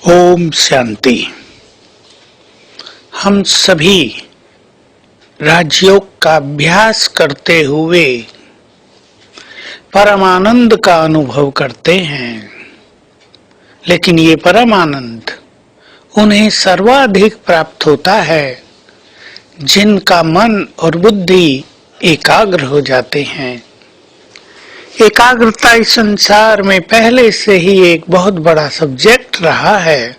ओम शांति। हम सभी राजयोग का अभ्यास करते हुए परमानंद का अनुभव करते हैं, लेकिन ये परमानंद उन्हें सर्वाधिक प्राप्त होता है जिनका मन और बुद्धि एकाग्र हो जाते हैं। एकाग्रता इस संसार में पहले से ही एक बहुत बड़ा सब्जेक्ट रहा है।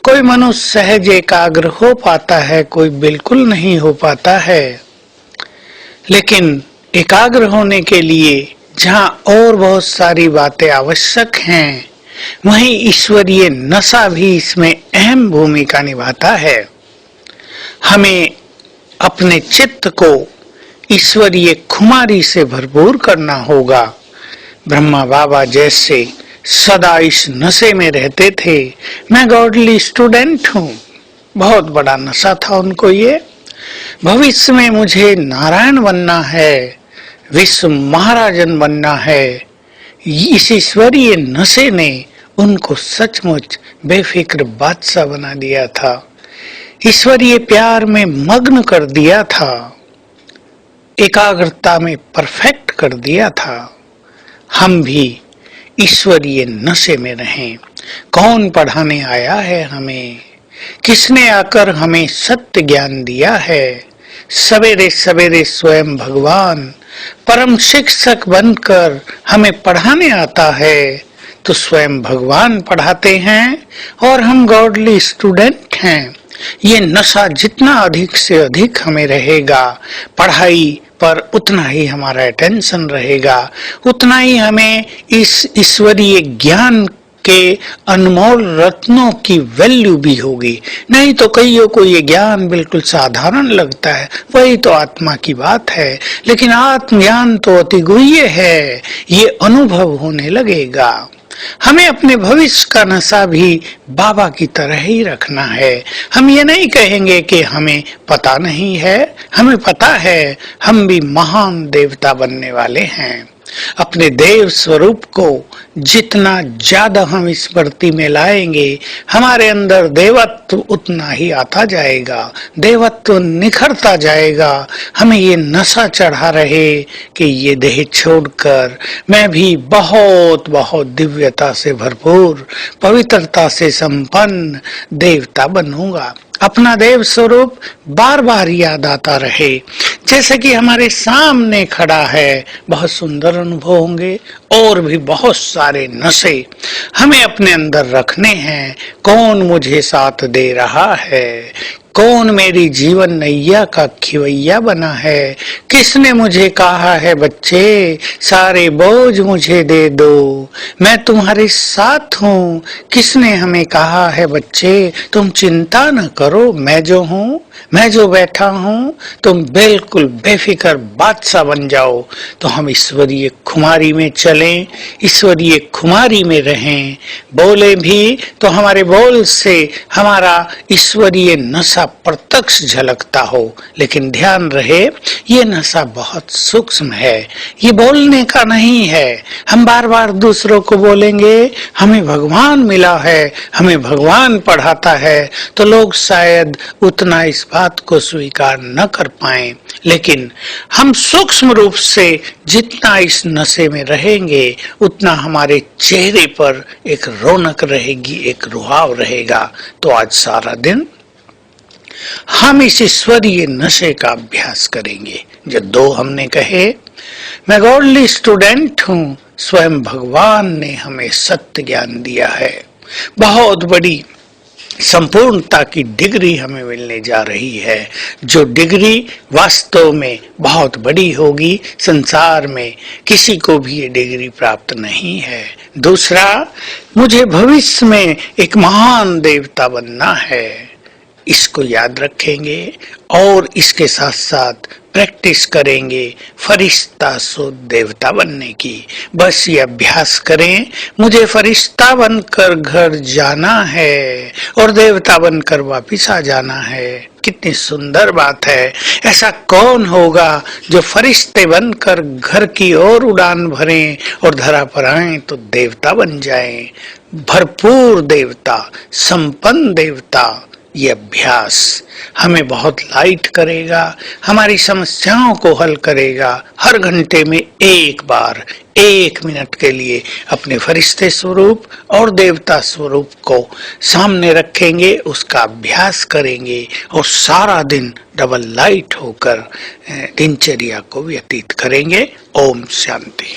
कोई मनुष्य सहज एकाग्र हो पाता है, कोई बिल्कुल नहीं हो पाता है। लेकिन एकाग्र होने के लिए जहाँ और बहुत सारी बातें आवश्यक हैं, वहीं ईश्वरीय नशा भी इसमें अहम भूमिका निभाता है। हमें अपने चित्त को ईश्वरीय खुमारी से भरपूर करना होगा। ब्रह्मा बाबा जैसे सदा इस नशे में रहते थे। मैं गॉडली स्टूडेंट हूँ, बहुत बड़ा नशा था उनको ये। भविष्य में मुझे नारायण बनना है, विश्व महाराजन बनना है। इस ईश्वरीय नशे ने उनको सचमुच बेफिक्र बादशाह बना दिया था, ईश्वरीय प्यार में मग्न कर दिया था, एकाग्रता में परफेक्ट कर दिया था। हम भी ईश्वरीय नशे में रहें। कौन पढ़ाने आया है हमें? किसने आकर हमें सत्य ज्ञान दिया है? सवेरे सवेरे स्वयं भगवान परम शिक्षक बनकर हमें पढ़ाने आता है। तो स्वयं भगवान पढ़ाते हैं और हम गॉडली स्टूडेंट हैं। ये नशा जितना अधिक से अधिक हमें रहेगा, पढ़ाई पर उतना ही हमारा अटेंशन रहेगा, उतना ही हमें इस ईश्वरीय ज्ञान के अनमोल रत्नों की वैल्यू भी होगी। नहीं तो कईयों को ये ज्ञान बिल्कुल साधारण लगता है, वही तो आत्मा की बात है। लेकिन आत्मज्ञान तो अति गुह्य है, ये अनुभव होने लगेगा। हमें अपने भविष्य का नशा भी बाबा की तरह ही रखना है। हम ये नहीं कहेंगे कि हमें पता नहीं है, हमें पता है। हम भी महान देवता बनने वाले हैं। अपने देव स्वरूप को जितना ज्यादा हम स्मृति में लाएंगे, हमारे अंदर देवत्व उतना ही आता जाएगा, देवत्व निखरता जाएगा। हमें ये नशा चढ़ा रहे कि ये देह छोड़कर मैं भी बहुत बहुत दिव्यता से भरपूर, पवित्रता से संपन्न देवता बनूंगा। अपना देव स्वरूप बार बार याद आता रहे, जैसे कि हमारे सामने खड़ा है। बहुत सुंदर अनुभव होंगे। और भी बहुत सारे नशे हमें अपने अंदर रखने हैं। कौन मुझे साथ दे रहा है? कौन मेरी जीवन नैया का खिवैया बना है? किसने मुझे कहा है बच्चे सारे बोझ मुझे दे दो, मैं तुम्हारे साथ हूँ? किसने हमें कहा है बच्चे तुम चिंता न करो, मैं जो हूँ, मैं जो बैठा हूँ, तुम बिल्कुल बेफिक्र बादशाह बन जाओ। तो हम ईश्वरीय खुमारी में चलें, ईश्वरीय खुमारी में रहें। बोले भी तो हमारे बोल से हमारा ईश्वरीय नशा प्रत्यक्ष झलकता हो। लेकिन ध्यान रहे, ये नशा बहुत सूक्ष्म है, ये बोलने का नहीं है। हम बार बार दूसरों को बोलेंगे हमें भगवान मिला है, हमें भगवान पढ़ाता है, तो लोग शायद उतना इस बात को स्वीकार न कर पाए। लेकिन हम सूक्ष्म रूप से जितना इस नशे में रहेंगे, उतना हमारे चेहरे पर एक रौनक रहेगी, एक रुहाव रहेगा। तो आज सारा दिन हम इस ईश्वरीय नशे का अभ्यास करेंगे। जो दो हमने कहे, मैं गॉडली स्टूडेंट हूँ, स्वयं भगवान ने हमें सत्य ज्ञान दिया है। बहुत बड़ी संपूर्णता की डिग्री हमें मिलने जा रही है, जो डिग्री वास्तव में बहुत बड़ी होगी। संसार में किसी को भी ये डिग्री प्राप्त नहीं है। दूसरा, मुझे भविष्य में एक महान देवता बनना है। इसको याद रखेंगे और इसके साथ साथ प्रैक्टिस करेंगे फरिश्ता से देवता बनने की। बस ये अभ्यास करें, मुझे फरिश्ता बनकर घर जाना है और देवता बनकर वापिस आ जाना है। कितनी सुंदर बात है। ऐसा कौन होगा जो फरिश्ते बनकर घर की ओर उड़ान भरें और धरा पर आए तो देवता बन जाएं। भरपूर देवता, संपन्न देवता। ये अभ्यास हमें बहुत लाइट करेगा, हमारी समस्याओं को हल करेगा। हर घंटे में एक बार 1 मिनट के लिए अपने फरिश्ते स्वरूप और देवता स्वरूप को सामने रखेंगे, उसका अभ्यास करेंगे और सारा दिन डबल लाइट होकर दिनचर्या को व्यतीत करेंगे। ओम शांति।